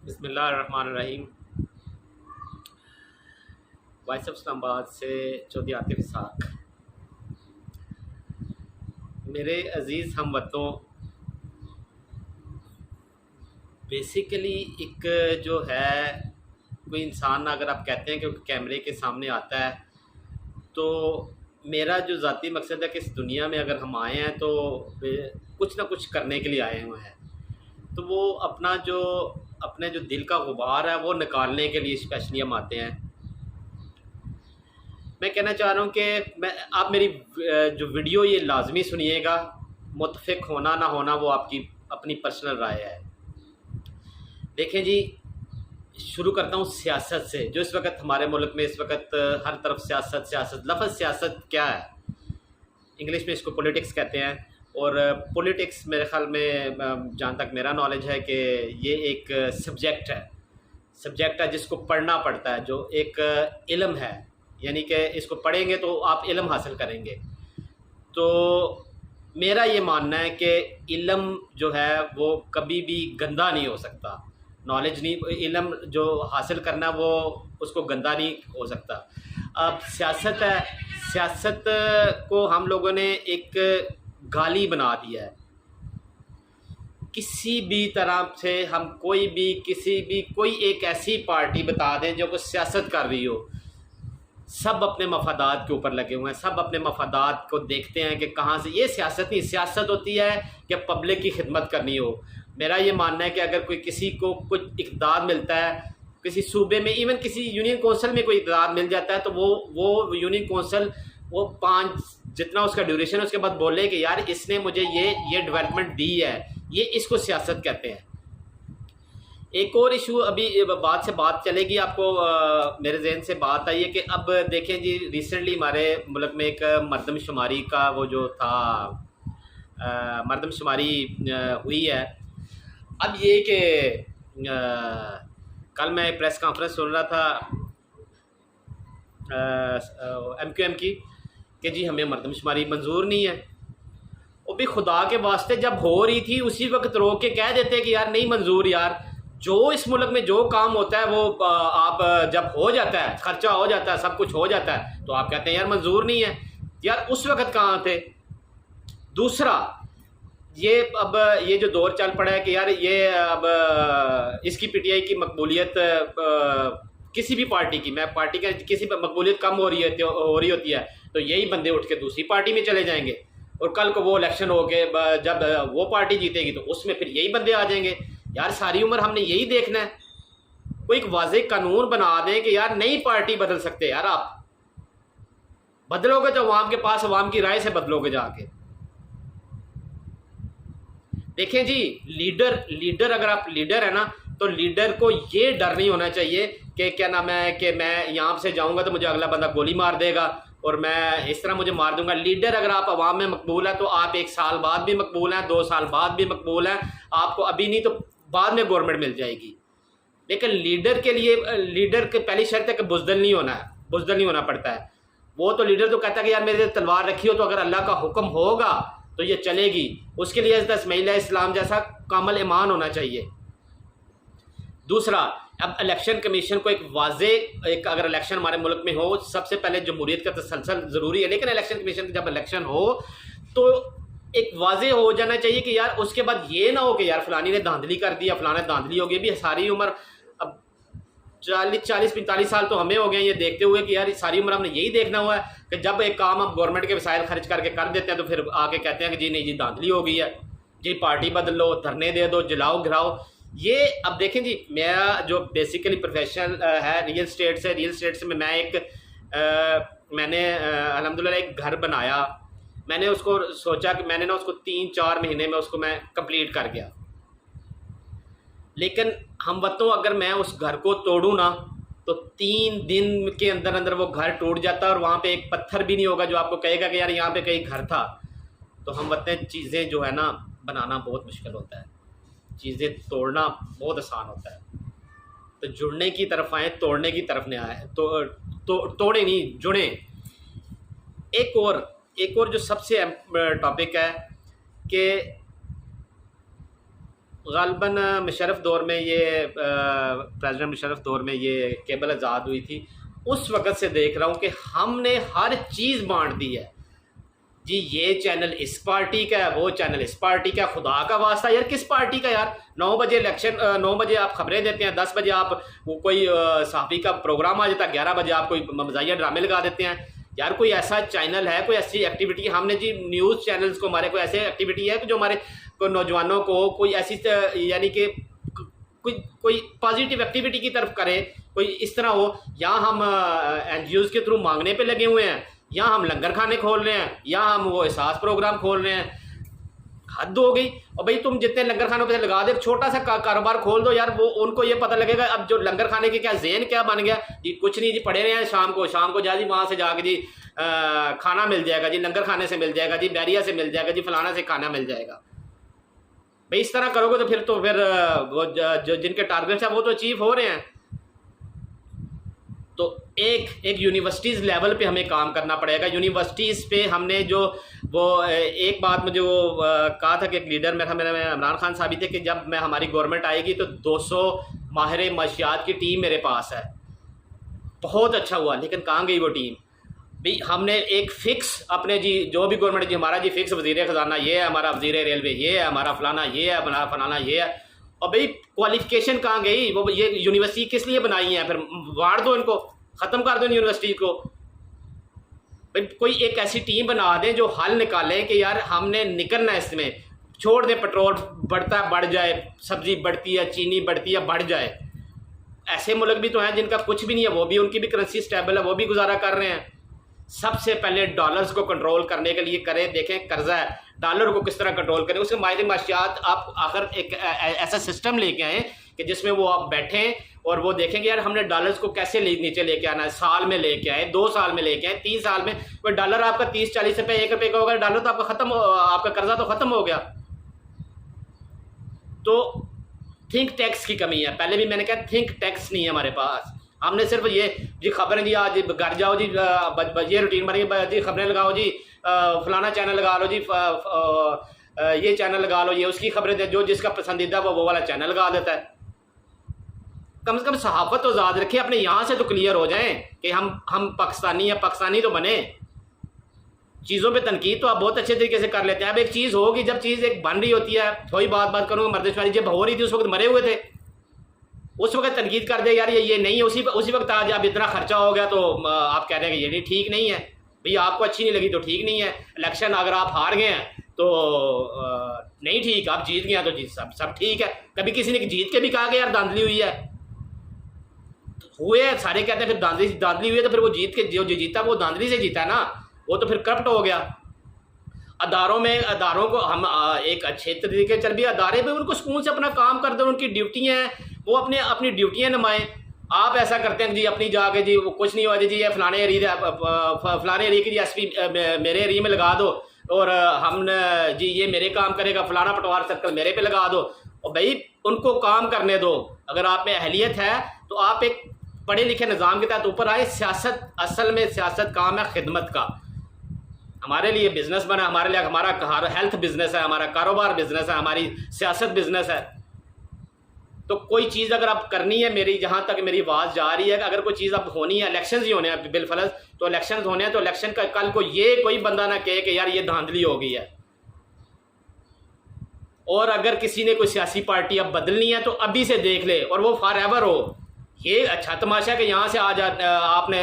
बिस्मिल्लाहिर्रहमानिर्रहीम। Voice of Islamabad से Chaudhary Atif Isaac. मेरे अज़ीज़ हमवतनों, बेसिकली एक जो है कोई इंसान अगर आप कहते हैं कि कैमरे के सामने आता है, तो मेरा जो ज़ाती मकसद है कि इस दुनिया में अगर हम आए हैं तो कुछ ना कुछ करने के लिए आए हुए हैं। तो वो अपने जो दिल का गुबार है वो निकालने के लिए स्पेशली हम आते हैं। मैं कहना चाह रहा हूँ कि आप मेरी जो वीडियो ये लाजमी सुनिएगा। मुत्तफ़िक होना ना होना वो आपकी अपनी पर्सनल राय है। देखें जी, शुरू करता हूँ सियासत से। जो इस वक्त हमारे मुल्क में इस वक्त हर तरफ सियासत सियासत लफ्ज़ सियासत क्या है, इंग्लिश में इसको पॉलिटिक्स कहते हैं। और पॉलिटिक्स मेरे ख़्याल में जहाँ तक मेरा नॉलेज है कि ये एक सब्जेक्ट है जिसको पढ़ना पड़ता है, जो एक इल्म है, यानी कि इसको पढ़ेंगे तो आप इल्म हासिल करेंगे। तो मेरा ये मानना है कि इल्म जो है वो कभी भी गंदा नहीं हो सकता। नॉलेज नहीं, इल्म जो हासिल करना वो उसको गंदा नहीं हो सकता। अब सियासत है, सियासत को हम लोगों ने एक गाली बना दिया है। किसी भी तरह से हम कोई एक ऐसी पार्टी बता दें जो कुछ सियासत कर रही हो, सब अपने मफादात के ऊपर लगे हुए हैं। सब अपने मफादात को देखते हैं कि कहाँ से। ये सियासत नहीं, सियासत होती है कि पब्लिक की खिदमत करनी हो। मेरा ये मानना है कि अगर कोई किसी को कुछ इक़्तिदार मिलता है किसी सूबे में, इवन किसी यूनियन कौंसिल में कोई इक़्तिदार मिल जाता है, तो वो यूनियन कौंसिल वो 5 जितना उसका ड्यूरेशन है उसके बाद बोले कि यार इसने मुझे ये डेवलपमेंट दी है, ये इसको सियासत कहते हैं। एक और इशू अभी बात से बात चलेगी, आपको मेरे जहन से बात आई है कि अब देखें जी, रिसेंटली हमारे मुल्क में एक मरदमशुमारी का वो जो था, मरदमशुमारी हुई है। अब ये कि कल मैं प्रेस कॉन्फ्रेंस सुन रहा था MQM की कि जी हमें मरदमशुमारी मंजूर नहीं है। वो भी खुदा के वास्ते जब हो रही थी उसी वक्त रोक के कह देते कि यार नहीं मंजूर। यार जो इस मुल्क में जो काम होता है वो आप जब हो जाता है, खर्चा हो जाता है, सब कुछ हो जाता है, तो आप कहते हैं यार मंजूर नहीं है। यार उस वक्त कहाँ थे? दूसरा, ये जो दौर चल पड़ा है कि यार ये अब इसकी PTI की मकबूलियत किसी भी पार्टी की, मैं पार्टी का किसी पर मकबूलियत कम हो रही होती है तो यही बंदे उठ के दूसरी पार्टी में चले जाएंगे, और कल को वो इलेक्शन हो के जब वो पार्टी जीतेगी तो उसमें फिर यही बंदे आ जाएंगे। यार सारी उम्र हमने यही देखना है? कोई एक वाज़ेह कानून बना दें कि यार नई पार्टी बदल सकते। यार आप बदलोगे तो अवाम के पास, अवाम की राय से बदलोगे जाके। देखें जी, लीडर अगर आप लीडर है ना, तो लीडर को ये डर नहीं होना चाहिए कि क्या नाम है कि मैं यहाँ से जाऊँगा तो मुझे अगला बंदा गोली मार देगा और मैं इस तरह मुझे मार दूंगा। लीडर अगर आप अवाम में मकबूल है तो आप 1 साल बाद भी मकबूल हैं, 2 साल बाद भी मकबूल हैं। आपको अभी नहीं तो बाद में गवर्नमेंट मिल जाएगी। लेकिन लीडर के लिए, लीडर की पहली शर्त है कि बुज़दिल नहीं होना है, बुज़दिल नहीं होना पड़ता है। वो तो लीडर तो कहता है कि यार मेरे तलवार रखी हो तो अगर अल्लाह का हुक्म होगा तो ये चलेगी। उसके लिए हज़रत इस्माईल इस्लाम जैसा कामिल ईमान होना चाहिए। दूसरा, अब इलेक्शन कमीशन को एक अगर इलेक्शन हमारे मुल्क में हो, सबसे पहले जमहूरियत का तसलसल ज़रूरी है, लेकिन इलेक्शन कमीशन जब इलेक्शन हो तो एक वाज़े हो जाना चाहिए कि यार उसके बाद ये ना हो कि यार फलानी ने धांधली कर दिया, फलाना धांधली हो गई। भी सारी उम्र, अब 40-45 साल तो हमें हो गए ये देखते हुए कि यार सारी उम्र हमने यही देखना हुआ है कि जब एक काम आप गवर्नमेंट के वसाइल खर्च करके कर देते हैं तो फिर आके कहते हैं कि जी नहीं जी धांधली हो गई है, जी पार्टी बदल लो, धरने दे दो, जलाओ गिराओ। ये अब देखें जी, मेरा जो बेसिकली प्रोफेशनल है रियल स्टेट से मैंने अल्हम्दुलिल्लाह एक घर बनाया। मैंने उसको सोचा कि मैंने ना उसको 3-4 महीने में उसको मैं कंप्लीट कर गया। लेकिन हम बताऊँ, अगर मैं उस घर को तोड़ूँ ना तो 3 दिन के अंदर अंदर वो घर टूट जाता है और वहाँ पे एक पत्थर भी नहीं होगा जो आपको कहेगा कि यार यहाँ पे कहीं घर था। तो हम बताते हैं चीज़ें जो है ना बनाना बहुत मुश्किल होता है, चीज़ें तोड़ना बहुत आसान होता है। तो जुड़ने की तरफ आए, तोड़ने की तरफ नहीं आए। तो तोड़े नहीं, जुड़े। एक और जो सबसे टॉपिक है कि ग़ालिबन मुशर्रफ दौर में ये प्रेसिडेंट मुशर्रफ दौर में ये केबल आज़ाद हुई थी, उस वक़्त से देख रहा हूँ कि हमने हर चीज़ बांट दी है जी। ये चैनल इस पार्टी का है, वो चैनल इस पार्टी का। खुदा का वास्ता यार, किस पार्टी का यार? 9 बजे इलेक्शन, 9 बजे आप खबरें देते हैं, 10 बजे आप वो कोई सहाफ़ी का प्रोग्राम आ जाता है, 11 बजे आप कोई मज़ाहिया ड्रामे लगा देते हैं। यार कोई ऐसा चैनल है, कोई ऐसी एक्टिविटी हमने जी न्यूज़ चैनल्स को हमारे कोई ऐसी एक्टिविटी है कि जो हमारे को नौजवानों को कोई ऐसी यानी कि कोई पॉजिटिव एक्टिविटी की तरफ करे, कोई इस तरह हो? यहाँ हम NGOs के थ्रू मांगने पे लगे हुए हैं, यहाँ हम लंगर खाने खोल रहे हैं, यहाँ हम वो एहसास प्रोग्राम खोल रहे हैं। हद हो गई। और भाई तुम जितने लंगर खानों पे लगा दे, छोटा सा कारोबार खोल दो यार, वो उनको ये पता लगेगा। अब जो लंगर खाने के क्या ज़हन क्या बन गया जी, कुछ नहीं जी, पड़े रहे हैं शाम को जा जी वहाँ से जाके जी खाना मिल जाएगा जी, लंगर खाने से मिल जाएगा जी, बैरिया से मिल जाएगा जी, फलाना से खाना मिल जाएगा। भाई इस तरह करोगे तो फिर वो जो जिनके टारगेट्स हैं वो तो अचीव हो रहे हैं। तो एक यूनिवर्सिटीज़ लेवल पे हमें काम करना पड़ेगा। यूनिवर्सिटीज़ पे हमने जो वो एक बात मुझे वो कहा था कि एक लीडर मेरा इमरान खान साहब ही थे कि जब मैं हमारी गवर्नमेंट आएगी तो 200 माहिर माशियात की टीम मेरे पास है। बहुत अच्छा हुआ, लेकिन कहाँ गई वो टीम? भाई हमने एक फ़िक्स अपने जी जो भी गवर्नमेंट जी हमारा जी फ़िक्स वज़ीर ख़जाना ये है, हमारा वज़ीर रेलवे ये है, हमारा फ़लाना ये है, हमारा फ़लाना ये है। और भाई क्वालिफ़िकेशन कहाँ गई? वो ये यूनिवर्सिटी किस लिए बनाई है? फिर वाड़ दो इनको, ख़त्म कर दो यूनिवर्सिटी को। भाई कोई एक ऐसी टीम बना दें जो हल निकालें कि यार हमने निकलना है इसमें, छोड़ दें पेट्रोल बढ़ जाए, सब्ज़ी बढ़ती है, चीनी बढ़ती है, बढ़ जाए। ऐसे मुल्क भी तो हैं जिनका कुछ भी नहीं है, वो भी उनकी भी करेंसी स्टेबल है, वो भी गुजारा कर रहे हैं। सबसे पहले डॉलर्स को कंट्रोल करने के लिए करें, देखें कर्जा है, डॉलर को किस तरह कंट्रोल करें। उसके मायने माशियात आप आखिर एक ऐसा सिस्टम लेके आएँ कि जिसमें वो आप बैठें और वो देखेंगे यार हमने डॉलर्स को कैसे नीचे लेके आना है। साल में लेके आए, 2 साल में लेके आए, 3 साल में। कोई डॉलर आपका 30-40 रुपये, 1 रुपये का होगा, डॉलर तो आपका ख़त्म, आपका कर्जा तो ख़त्म हो गया। तो थिंक टैक्स की कमी है। पहले भी मैंने कहा थिंक टैक्स नहीं है हमारे पास। हमने सिर्फ ये जी खबरें जी, आज घर जाओ जी, ये रूटीन बनी जी, खबरें लगाओ जी, फलाना चैनल लगा लो जी, ये चैनल लगा लो, ये उसकी खबरें दे, जो जिसका पसंदीदा वो वाला चैनल लगा देता है। कम से कम सहाफ़त तो आज़ाद रखें, अपने यहाँ से तो क्लियर हो जाएं कि हम पाकिस्तानी हैं, पाकिस्तानी तो बने। चीज़ों पे तनकीद तो आप बहुत अच्छे तरीके से कर लेते हैं। अब एक चीज़ होगी, जब चीज़ एक बन रही होती है, थोड़ी बात करूँगा, मर्दशुमारी जब हो रही थी उस वक्त मरे हुए थे, उस वक्त तनकीद कर दे यार ये नहीं है, उसी वक्त आज अब इतना खर्चा हो गया तो आप कह रहे हैं कि ये नहीं ठीक नहीं है। भैया आपको अच्छी नहीं लगी तो ठीक नहीं है। इलेक्शन अगर आप हार गए हैं तो नहीं ठीक, आप जीत गए हैं तो जी सब ठीक है। कभी किसी ने जीत के भी कहा कि यार धांधली हुई है, हुए सारे कहते हैं फिर धांधली हुई है, तो फिर वो जीत के जो जीता वो धांधली से जीता ना, वो तो फिर करप्ट हो गया। अदारों को हम एक अच्छे तरीके चल भी, अदारे भी उनको सुकून से अपना काम कर दो, उनकी ड्यूटियाँ हैं, वो अपनी ड्यूटियाँ निभाएं। आप ऐसा करते हैं जी अपनी जाके जी वो कुछ नहीं हुआ जी, ये फलाने एरिया की जी SP मेरे एरिया में लगा दो, और हम जी ये मेरे काम करेगा, फलाना पटवार सर्कल मेरे पे लगा दो। और भाई उनको काम करने दो। अगर आप में अहलियत है तो आप एक पढ़े लिखे निज़ाम के तहत ऊपर आए। सियासत, असल में सियासत काम है खिदमत का। हमारे लिए बिज़नेस बना, हमारे लिए हमारा हेल्थ बिज़नेस है, हमारा कारोबार बिज़नेस है, हमारी सियासत बिज़नेस है। तो कोई चीज़ अगर आप करनी है, मेरी जहाँ तक मेरी आवाज़ जा रही है, अगर कोई चीज़ अब होनी है, इलेक्शंस ही होने हैं बिलफर्ज, तो इलेक्शंस होने हैं, तो इलेक्शन का कल को ये कोई बंदा ना कहे कि यार ये धांधली हो गई है। और अगर किसी ने कोई सियासी पार्टी अब बदलनी है तो अभी से देख ले, और वो फॉर एवर हो। ये अच्छा तमाशा कि यहाँ से आज आपने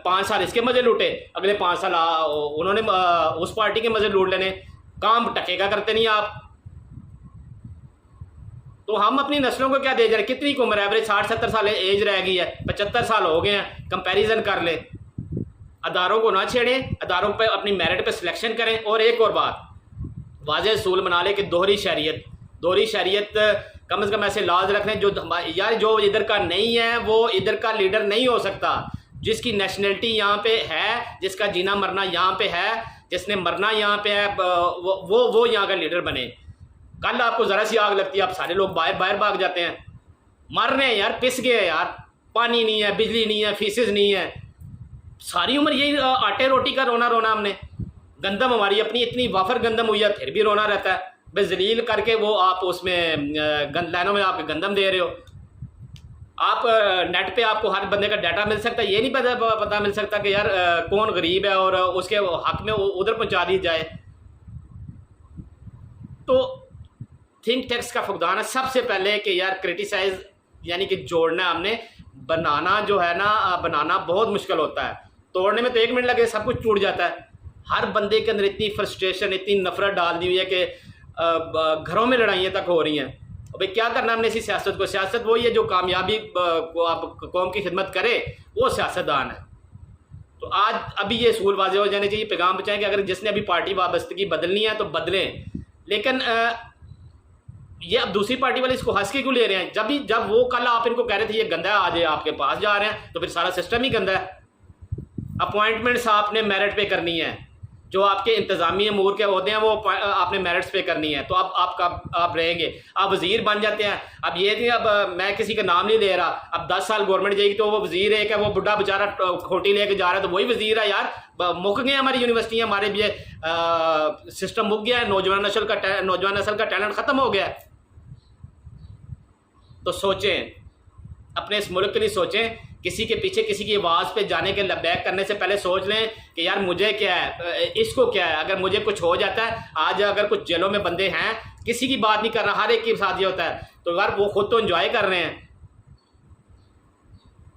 5 साल इसके मज़े लूटे, अगले 5 साल उन्होंने उस पार्टी के मज़े लूट लेने, काम टकेगा करते नहीं आप। तो हम अपनी नस्लों को क्या दे जा रहे? कितनी उम्र, एवरेज 60-70 साल एज रह गई है, 75 साल हो गए हैं, कंपैरिजन कर ले। अदारों को ना छेड़ें, अदारों पे अपनी मेरिट पे सिलेक्शन करें। और एक और बात, वाज़ेह असूल बना ले कि दोहरी शरीयत कम से कम ऐसे लाज रख लें जो यार जो इधर का नहीं है वो इधर का लीडर नहीं हो सकता। जिसकी नेशनलिटी यहाँ पे है, जिसका जीना मरना यहाँ पे है, जिसने मरना यहाँ पे है, वो यहाँ का लीडर बने। कल आपको ज़रा सी आग लगती है, आप सारे लोग बाहर भाग जाते हैं, मर रहे हैं यार, पिस गए यार, पानी नहीं है, बिजली नहीं है, फीसेस नहीं है। सारी उम्र यही आटे रोटी का रोना हमने। गंदम हमारी अपनी इतनी वाफर गंदम हुई है, फिर भी रोना रहता है। भाई जलील करके वो आप उसमें लाइनों में आप गंदम दे रहे हो। आप नेट पे आपको हर बंदे का डाटा मिल सकता है, ये नहीं पता मिल सकता कि यार कौन गरीब है और उसके हक में उधर पहुंचा दी जाए। तो थिंक टैक्स का फुकदान है सबसे पहले कि यार क्रिटिसाइज यानी कि जोड़ना है हमने। बनाना जो है ना, बनाना बहुत मुश्किल होता है, तोड़ने में तो 1 मिनट लगे सब कुछ टूट जाता है। हर बंदे के अंदर इतनी फ्रस्ट्रेशन, इतनी नफरत डाल दी हुई है कि घरों में लड़ाइयाँ तक हो रही हैं। भाई क्या करना हमने इसी सियासत को? सियासत वही है जो कामयाबी को आप कौम की खिदमत करे, वो सियासतदान है। तो आज अभी ये सूल वाजे हो जाने चाहिए, पैगाम बचाएं कि अगर जिसने अभी पार्टी वाबस्तगी बदलनी है तो बदलें। लेकिन ये अब दूसरी पार्टी वाले इसको हंस के क्यों ले रहे हैं? जब वो कल आप इनको कह रहे थे ये गंदा है, आज ये आपके पास जा रहे हैं, तो फिर सारा सिस्टम ही गंदा है। अपॉइंटमेंट्स आपने मेरिट पे करनी है, जो आपके इंतजामी अमूर के होते हैं वो आपने मेरिट्स पे करनी है। तो अब आप रहेंगे, आप वजीर बन जाते हैं। अब ये नहीं, अब मैं किसी का नाम नहीं ले रहा, अब 10 साल गवर्नमेंट जाएगी तो वो वजीर है कि वो बुढ़ा बेचारा खोटी लेके जा रहा है तो वही वजीर है। यार मुक गए हमारी यूनिवर्सिटियाँ, हमारे भी सिस्टम मुक गया है, नौजवान नस्ल का टैलेंट ख़त्म हो गया है। तो सोचें, अपने इस मुल्क के लिए सोचें। किसी के पीछे किसी की आवाज़ पे जाने के लबैक करने से पहले सोच लें कि यार मुझे क्या है, इसको क्या है। अगर मुझे कुछ हो जाता है, आज अगर कुछ जेलों में बंदे हैं, किसी की बात नहीं कर रहा, हर एक के साथ ये होता है, तो यार वो खुद तो एंजॉय कर रहे हैं।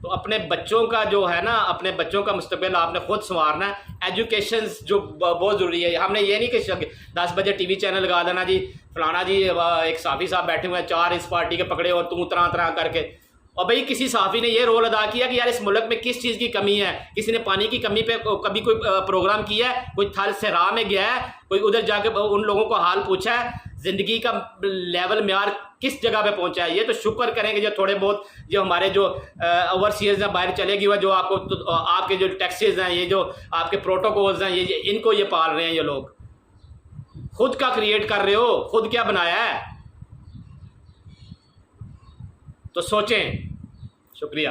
तो अपने बच्चों का जो है ना, अपने बच्चों का मुस्तकबिल आपने खुद संवारना है। एजुकेशन जो बहुत ज़रूरी है। हमने ये नहीं कि 10 बजे टीवी चैनल लगा देना जी, फलाना जी एक साफ़ी साहब बैठे हुए हैं, 4 इस पार्टी के पकड़े और तू तरह करके। और भाई किसी साफ़ी ने ये रोल अदा किया कि यार इस मुल्क में किस चीज़ की कमी है। किसी ने पानी की कमी पे कभी कोई प्रोग्राम किया है? कोई थल से राह में गया है? कोई उधर जाके उन लोगों को हाल पूछा है? ज़िंदगी का लेवल म्यार किस जगह पे पहुंचा है? ये तो शुक्र करेंगे जो थोड़े बहुत जो हमारे जो ओवरसीज हैं, बाहर चले गए, जो आपको तो आपके जो टैक्सेस हैं, ये जो आपके प्रोटोकॉल्स हैं, ये इनको ये पाल रहे हैं। ये लोग खुद का क्रिएट कर रहे हो, खुद क्या बनाया है? तो सोचें। शुक्रिया।